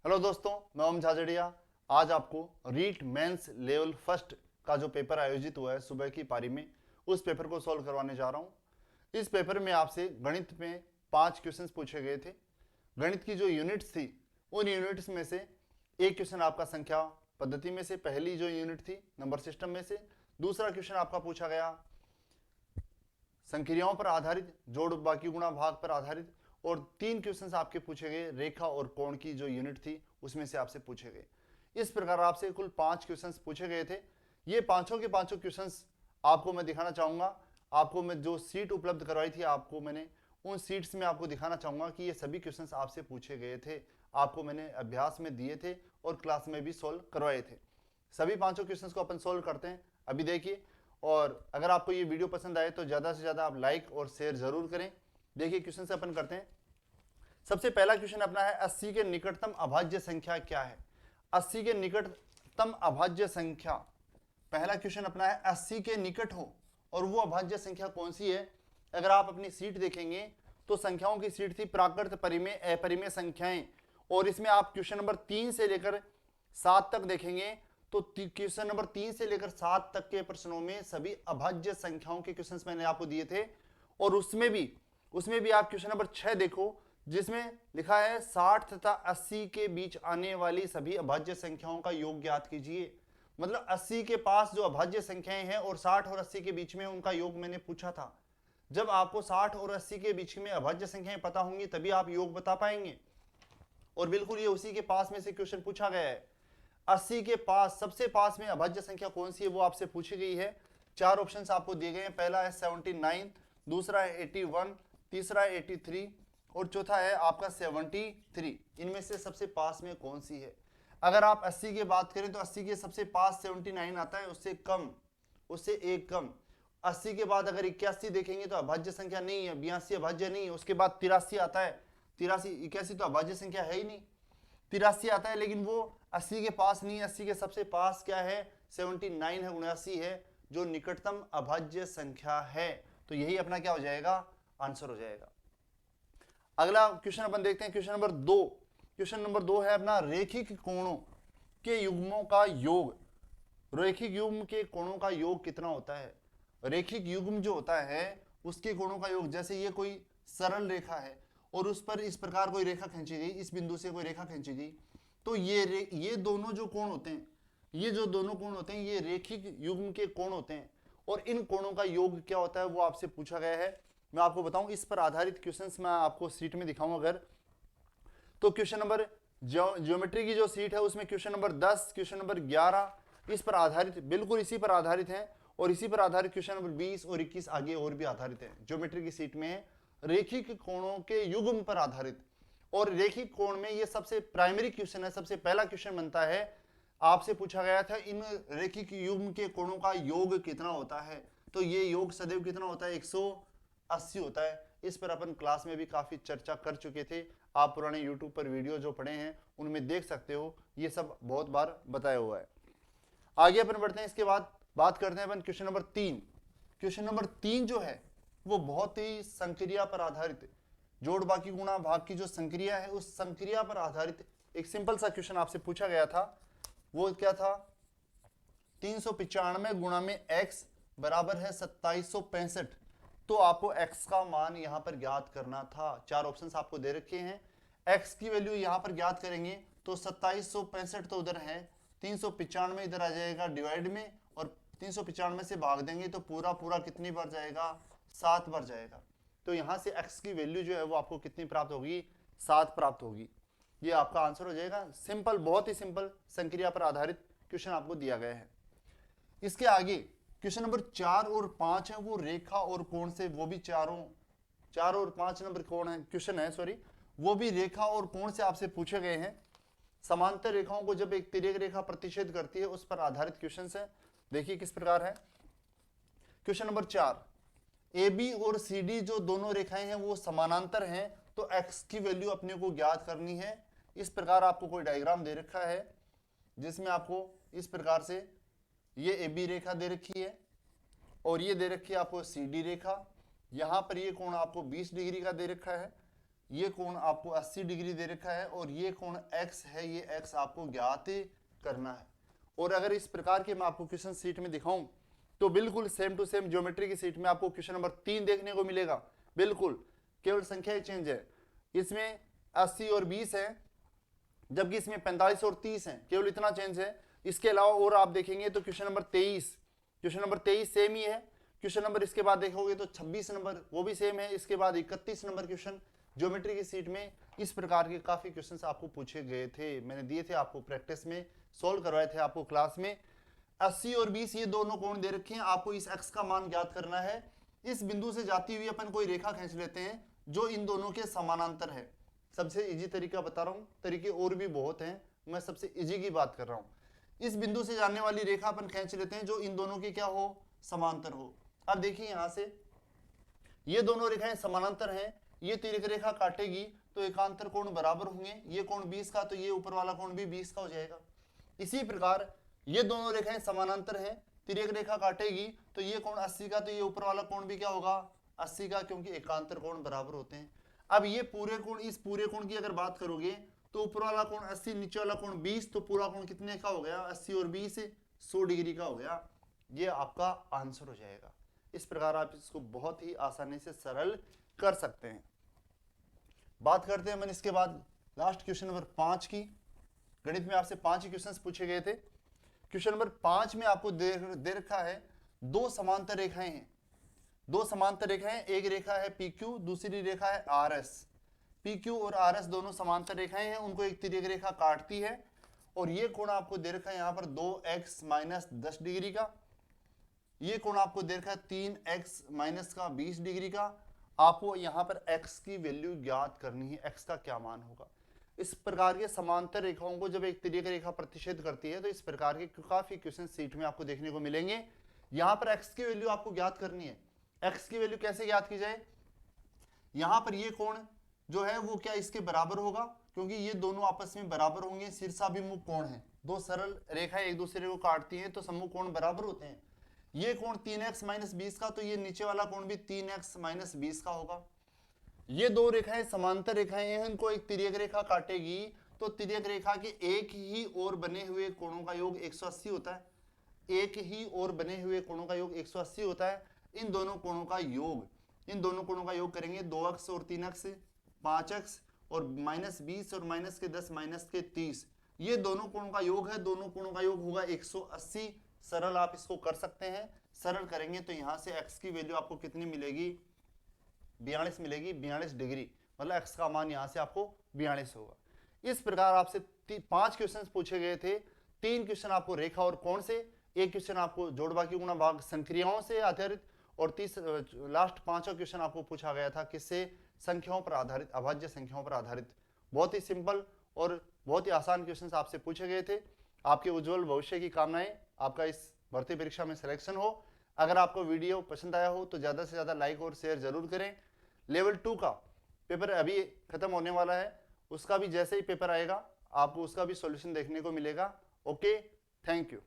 Hello दोस्तों, मैं ओम झाझड़िया। आज आपको रीट मेंस लेवल फर्स्ट का जो पेपर आयोजित हुआ है सुबह की पारी में, उस पेपर को सॉल्व करवाने जा रहा हूँ। इस पेपर में आपसे गणित में 5 क्वेश्चंस पूछे गए थे। गणित की जो यूनिट्स थी, उन यूनिट्स में से एक क्वेश्चन आपका संख्या पद्धति में से, पहली जो यूनिट थी नंबर सिस्टम में से। दूसरा क्वेश्चन आपका पूछा गया संक्रियाओं पर आधारित, जोड़ बाकी गुणा भाग पर आधारित। और 3 क्वेश्चंस आपके पूछे गए रेखा और कोण की जो यूनिट थी उसमें से आपसे पूछे गए। इस प्रकार आपसे कुल 5 क्वेश्चंस पूछे गए थे। ये पांचों के पांचों क्वेश्चंस आपको मैं दिखाना चाहूंगा। आपको मैं जो सीट उपलब्ध करवाई थी आपको मैंने, उन सीट्स में आपको दिखाना चाहूंगा कि ये सभी क्वेश्चंस आपसे पूछे गए थे, आपको मैंने अभ्यास में दिए थे और क्लास में भी सोल्व करवाए थे। सभी पांचों क्वेश्चंस को अपन सोल्व करते हैं, अभी देखिए। और अगर आपको ये वीडियो पसंद आए तो ज़्यादा से ज़्यादा आप लाइक और शेयर जरूर करें। देखिए क्वेश्चन से अपन करते हैं। सबसे पहला क्वेश्चन अपना है 80 के निकटतम अभाज्य संख्या क्या है। 80 के निकटतम अभाज्य संख्या, पहला क्वेश्चन अपना है 80 के निकट हो और वो अभाज्य संख्या कौन सी है। अगर आप अपनी सीट देखेंगे तो संख्याओं की सीट थी प्राकृत, परिमेय, अपरिमेय संख्याएं। और इसमें आप क्वेश्चन नंबर 3 से लेकर 7 तक देखेंगे तो क्वेश्चन नंबर 3 से लेकर 7 तक के प्रश्नों में सभी अभाज्य संख्याओं के क्वेश्चंस मैंने आपको दिए थे। और उसमें भी आप क्वेश्चन नंबर 6 देखो, जिसमें लिखा है 60 तथा 80 के बीच आने वाली सभी अभाज्य संख्याओं का योग ज्ञात कीजिए। मतलब 80 के पास जो अभाज्य संख्याएं हैं और 60 और 80 के बीच में उनका योग मैंने पूछा था। जब आपको 60 और 80 के बीच में अभाज्य संख्याएं पता होंगी तभी आप योग बता पाएंगे। और बिल्कुल ये उसी के पास में से क्वेश्चन पूछा गया है। 80 के पास सबसे पास में अभाज्य संख्या कौन सी है वो आपसे पूछी गई है। 4 ऑप्शंस आपको दिए गए हैं। पहला है 79, दूसरा है 81, तीसरा है 83 और चौथा है आपका 73। इनमें से सबसे पास में कौन सी है। अगर आप 80 की बात करें तो 80 के सबसे पास 79 आता है, उससे कम, उससे एक कम। 80 के बाद अगर 81 देखेंगे तो अभाज्य संख्या नहीं है, 82 अभाज्य नहीं है। उसके बाद 83 आता है, 83, 81 तो अभाज्य संख्या है ही नहीं। 83 आता है लेकिन वो 80 के पास नहीं है। 80 के सबसे पास क्या है, 79 है, 79 है, जो निकटतम अभाज्य संख्या है। तो यही अपना क्या हो जाएगा, आंसर हो जाएगा। अगला क्वेश्चन अपन देखते हैं, क्वेश्चन नंबर 2। क्वेश्चन नंबर 2 है अपना रेखिक कोणों के युग्मों का योग। रेखिक युग्म के कोणों का योग कितना होता है। रेखिक युग्म जो होता है उसके कोणों का योग, जैसे ये कोई सरल रेखा है और उस पर इस प्रकार कोई रेखा खींची गई, इस बिंदु से कोई रेखा खींची गई, तो ये दोनों जो कोण होते हैं, ये जो दोनों कोण होते हैं ये रेखिक युग्म के कोण होते हैं। और इन कोणों का योग क्या होता है वो आपसे पूछा गया है। मैं आपको बताऊं, इस पर आधारित क्वेश्चंस मैं आपको सीट में दिखाऊं अगर, तो क्वेश्चन नंबर ज्योमेट्री की जो सीट है उसमें क्वेश्चन नंबर 10, क्वेश्चन नंबर 11 इस पर आधारित, बिल्कुल इसी पर आधारित है। और इसी पर आधारित क्वेश्चन नंबर 20 और 21 आगे और भी आधारित है। ज्योमेट्री की सीट में रेखिक कोणों के युग्म पर आधारित। और रेखिक कोण में ये सबसे प्राइमरी क्वेश्चन है, सबसे पहला क्वेश्चन बनता है। आपसे पूछा गया था इन रेखिक युग्म के कोणों का योग कितना होता है। तो ये योग सदैव कितना होता है, 180 होता है। इस पर अपन क्लास में भी काफी चर्चा कर चुके थे। आप पुराने यूट्यूब पर वीडियो जो पढ़े हैं उनमें देख सकते हो, ये सब बहुत बार बताया हुआ है। आगे अपन बढ़ते हैं, इसके बाद बात करते हैं अपन क्वेश्चन नंबर 3। क्वेश्चन नंबर 3 जो है वो बहुत ही संक्रिया पर आधारित, जोड़ बाकी गुणा भाग की जो संक्रिया है उस संक्रिया पर आधारित एक सिंपल सा क्वेश्चन आपसे पूछा गया था। वो क्या था, 395 गुणा में x बराबर है 2765। तो आपको x का मान यहां पर ज्ञात करना था। 4 ऑप्शंस आपको दे रखे हैं। x की वैल्यू यहां पर ज्ञात करेंगे तो 2765 तो उधर है, 395 इधर आ जाएगा डिवाइड में, और 395 से भाग देंगे तो पूरा पूरा कितनी बार जाएगा, 7 बार जाएगा। तो यहां से x की वैल्यू जो है वो आपको कितनी प्राप्त होगी, 7 प्राप्त होगी। ये आपका आंसर हो जाएगा। सिंपल, बहुत ही सिंपल संक्रिया पर आधारित क्वेश्चन आपको दिया गया है। इसके आगे क्वेश्चन नंबर 4 और 5 है वो रेखा और कोण से, वो भी 4 और 5 नंबर कोण है, क्वेश्चन है सॉरी, वो भी रेखा और कोण से आपसे पूछे गए हैं। समांतर रेखाओं को जब एक तिर्यक रेखा प्रतिच्छेद करती है उस पर आधारित क्वेश्चन है। देखिए किस प्रकार है। क्वेश्चन नंबर 4, ए बी और सी डी जो दोनों रेखाएं हैं वो समानांतर हैं, तो x की वैल्यू अपने को ज्ञात करनी है। इस प्रकार आपको कोई डायग्राम दे रखा है जिसमें आपको इस प्रकार से ये ए बी रेखा दे रखी है और ये दे रखी है आपको सी डी रेखा। यहां पर ये कोण आपको 20 डिग्री का दे रखा है। ये कोण आपको 80 डिग्री दे रखा है और ये कोण x है, ये x आपको ज्ञात करना है। और अगर इस प्रकार के मैं आपको क्वेश्चन सीट में दिखाऊं तो बिल्कुल सेम टू सेम ज्योमेट्री की सीट में आपको क्वेश्चन नंबर 3 देखने को मिलेगा। बिल्कुल केवल संख्या चेंज है, इसमें 80 और 20 है जबकि इसमें 45 और 30 है, केवल इतना चेंज है। इसके अलावा और आप देखेंगे तो क्वेश्चन नंबर 23 सेम ही है। क्वेश्चन नंबर इसके बाद देखोगे तो 26 नंबर वो भी सेम है। इसके बाद 31 नंबर क्वेश्चन ज्योमेट्री की सीट में इस प्रकार के काफी क्वेश्चंस आपको पूछे गए थे, मैंने दिए थे आपको प्रैक्टिस में, सॉल्व करवाए थे आपको क्लास में। 80 और 20 ये दोनों कोण दे रखे हैं, आपको इस x का मान ज्ञात करना है। इस बिंदु से जाती हुई अपन कोई रेखा खींच लेते हैं जो इन दोनों के समानांतर है। सबसे इजी तरीका बता रहा हूं, तरीके और भी बहुत हैं, मैं सबसे इजी की बात कर रहा हूं। इस बिंदु से जाने वाली रेखा अपन खींच लेते हैं जो इन दोनों की क्या हो, समांतर हो। अब देखिए यहां से ये दोनों रेखाएं समानांतर हैं, ये तिर्यक रेखा काटेगी तो एकांतर कोण बराबर होंगे, ये कोण 20 का तो ये ऊपर वाला कोण भी 20 का हो जाएगा। इसी प्रकार ये दोनों रेखाएं समानांतर हैं, तिर्यक रेखा काटेगी तो ये कोण 80 का तो ये ऊपर वाला कोण भी क्या होगा, 80 का, क्योंकि एकांतर कोण बराबर होते हैं। अब ये पूरे कोण, इस पूरे कोण की अगर बात करोगे तो ऊपर वाला कोण 80, नीचे वाला कोण 20, तो पूरा कोण कितने का हो गया, 80 और 20 100 डिग्री का हो गया। ये आपका आंसर हो जाएगा। इस प्रकार आप इसको बहुत ही आसानी से सरल कर सकते हैं। बात करते हैं मन इसके बाद लास्ट क्वेश्चन नंबर 5 की। गणित में आपसे 5 ही क्वेश्चंस पूछे गए थे। क्वेश्चन नंबर 5 में आपको दे रखा है दो समांतर रेखाएं हैं, दो समांतर रेखाएं, एक रेखा है PQ, दूसरी रेखा है RS। PQ और RS दोनों समांतर रेखाएं हैं, उनको एक तिर्यक रेखा काटती है और ये कोण आपको दे रखा है यहाँ पर 2x माइनस 10 डिग्री का, ये कोण आपको दे रखा है 3x माइनस का 20 डिग्री का। आपको यहाँ पर x की वैल्यू ज्ञात करनी है, x का क्या मान होगा। इस प्रकार के समांतर रेखाओं को जब एक तिर्यक रेखा प्रतिच्छेद करती है तो इस प्रकार के काफी क्वेश्चन सीट में आपको देखने को मिलेंगे। यहाँ पर x की वैल्यू आपको ज्ञात करनी है। x की वैल्यू कैसे ज्ञात की जाए, यहाँ पर ये कोण जो है वो क्या इसके बराबर होगा, क्योंकि ये दोनों आपस में बराबर होंगे, शीर्षाभिमुख कोण है, दो सरल रेखाएं एक दूसरे को काटती हैं तो सम्मुख कोण बराबर होते हैं। ये कोण 3x माइनस 20 का, तो ये नीचे वाला कोण भी 3x माइनस 20 का होगा। ये दो रेखाएं समांतर रेखाएं हैं, इनको एक तिर्यक रेखा काटेगी तो तिर्यक रेखा के एक ही ओर बने हुए कोणों का योग 180 होता है, एक ही ओर बने हुए कोणों का योग 180 होता है। इन दोनों कोणों का योग, इन दोनों कोणों का योग करेंगे 2x और 3x 5x और माइनस 20 और माइनस के 10 माइनस के 30, ये दोनों कोणों का योग है, दोनों कोणों का योग होगा 180। सरल आप इसको कर सकते हैं, सरल करेंगे तो यहाँ से x की वैल्यू आपको कितनी मिलेगी, 42 मिलेगी, 42 डिग्री, मतलब x का मान यहाँ से आपको 42 होगा। इस प्रकार आपसे 5 क्वेश्चन पूछे गए थे, 3 क्वेश्चन आपको रेखा और कोण से, एक क्वेश्चन आपको जोड़ बाकी गुणा भाग संक्रियाओं से आधारित, और लास्ट 5वां क्वेश्चन आपको पूछा गया था किससे, संख्याओं पर आधारित, अभाज्य संख्याओं पर आधारित। बहुत ही सिंपल और बहुत ही आसान क्वेश्चन आपसे पूछे गए थे। आपके उज्जवल भविष्य की कामनाएं, आपका इस भर्ती परीक्षा में सिलेक्शन हो। अगर आपको वीडियो पसंद आया हो तो ज़्यादा से ज़्यादा लाइक और शेयर जरूर करें। लेवल 2 का पेपर अभी खत्म होने वाला है, उसका भी जैसे ही पेपर आएगा आपको उसका भी सॉल्यूशन देखने को मिलेगा। Okay, thank you.